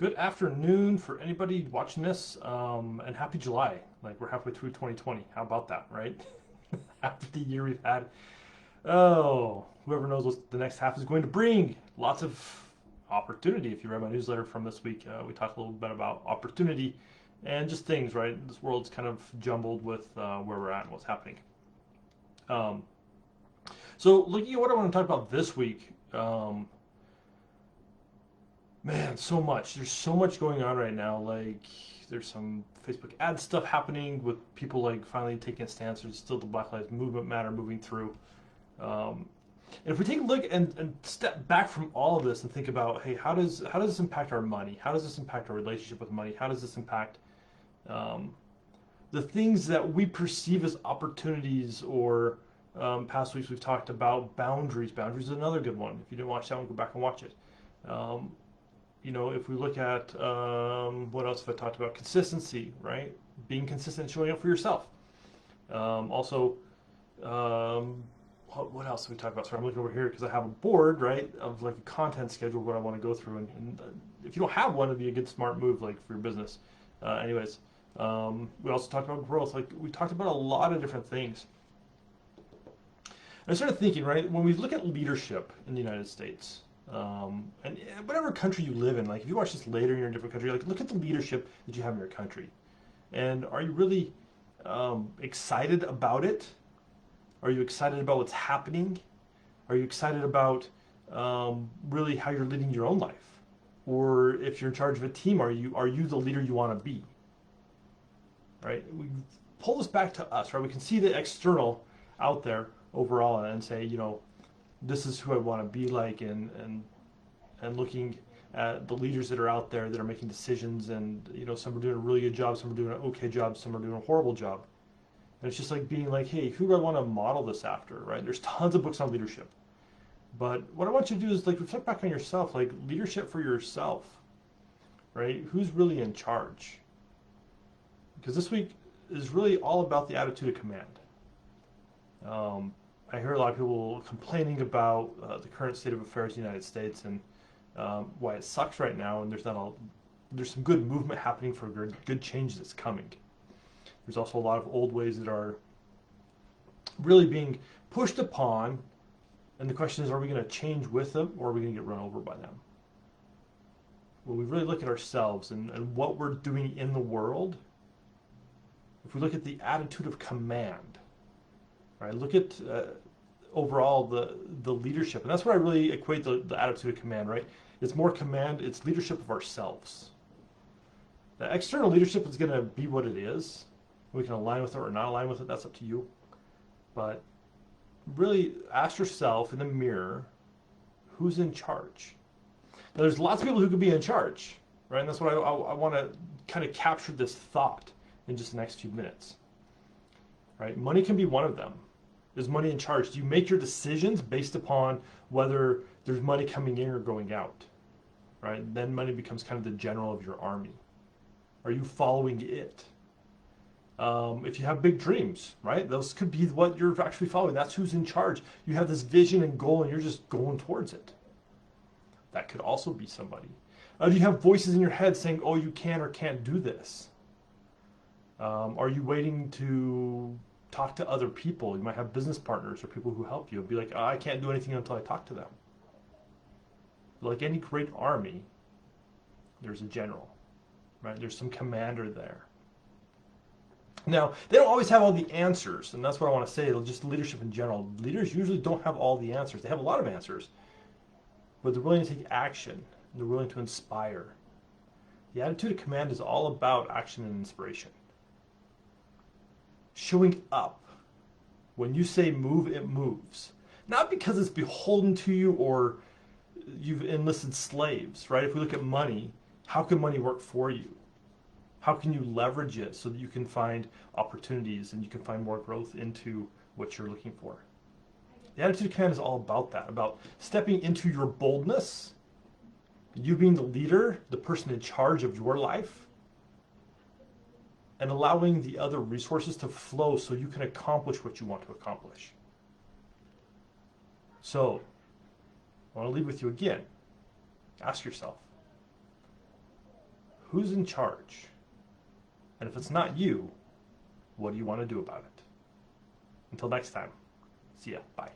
Good afternoon for anybody watching this, and happy July. Like we're halfway through 2020. How about that, right? After the year we've had. Oh, whoever knows what the next half is going to bring. Lots of opportunity. If you read my newsletter from this week, we talked a little bit about opportunity and just things, right? This world's kind of jumbled with where we're at and what's happening. Um, so, looking at what I want to talk about this week, man, so much. There's so much going on right now. Like, there's some Facebook ad stuff happening with people like finally taking a stance. There's still the Black Lives Movement matter moving through. Um, and if we take a look and step back from all of this and think about, hey, how does this impact our money? How does this impact our relationship with money? How does this impact um, the things that we perceive as opportunities or past weeks we've talked about boundaries. Boundaries is another good one. If you didn't watch that one, go back and watch it. Um, if we look at what else have I talked about? Consistency, right? Being consistent, showing up for yourself. Also, um, what else have we talked about? Sorry, I'm looking over here because I have a board, right, of like a content schedule, what I want to go through. And if you don't have one, it'd be a good, smart move, like for your business. Anyways, we also talked about growth. Like we talked about a lot of different things. And I started thinking, right, when we look at leadership in the United States, and whatever country you live in, like if you watch this later, you're in a different country, like look at the leadership that you have in your country. And are you really excited about it? Are you excited about what's happening? Are you excited about really how you're leading your own life? Or if you're in charge of a team, are you the leader you want to be? Right? We pull this back to us, right? We can see the external out there overall and say, this is who I want to be like, and looking at the leaders that are out there that are making decisions, and some are doing a really good job, some are doing an okay job, some are doing a horrible job. And it's just like being like, hey, who do I want to model this after, right? There's tons of books on leadership. But what I want you to do is like reflect back on yourself, like leadership for yourself, right? Who's really in charge? Because this week is really all about the attitude of command. I hear a lot of people complaining about the current state of affairs in the United States and why it sucks right now, and there's some good movement happening for good change that's coming. There's also a lot of old ways that are really being pushed upon, and the question is, are we going to change with them, or are we going to get run over by them? When we really look at ourselves and what we're doing in the world, if we look at the attitude of command, right? Look at overall the leadership, and that's what I really equate the attitude of command, right? It's more command, it's leadership of ourselves. The external leadership is going to be what it is. We can align with it or not align with it, that's up to you. But really ask yourself in the mirror, who's in charge? Now, there's lots of people who could be in charge, right? And that's what I want to kind of capture this thought in just the next few minutes, right? Money can be one of them. Is money in charge? Do you make your decisions based upon whether there's money coming in or going out, right? Then money becomes kind of the general of your army. Are you following it? If you have big dreams, right? Those could be what you're actually following. That's who's in charge. You have this vision and goal and you're just going towards it. That could also be somebody. Do you have voices in your head saying, oh, you can or can't do this? Are you waiting to talk to other people? You might have business partners or people who help you. Be like, oh, I can't do anything until I talk to them. Like any great army, there's a general, right? There's some commander there. Now, they don't always have all the answers, and that's what I want to say. Just leadership in general. Leaders usually don't have all the answers. They have a lot of answers, but they're willing to take action. They're willing to inspire. The attitude of command is all about action and inspiration. Showing up. When you say move, it moves. Not because it's beholden to you or you've enlisted slaves, right? If we look at money, how can money work for you? How can you leverage it so that you can find opportunities and you can find more growth into what you're looking for? The attitude of command is all about that, about stepping into your boldness, you being the leader, the person in charge of your life, and allowing the other resources to flow so you can accomplish what you want to accomplish. So, I want to leave with you again. Ask yourself, who's in charge? And if it's not you, what do you want to do about it? Until next time, see ya. Bye.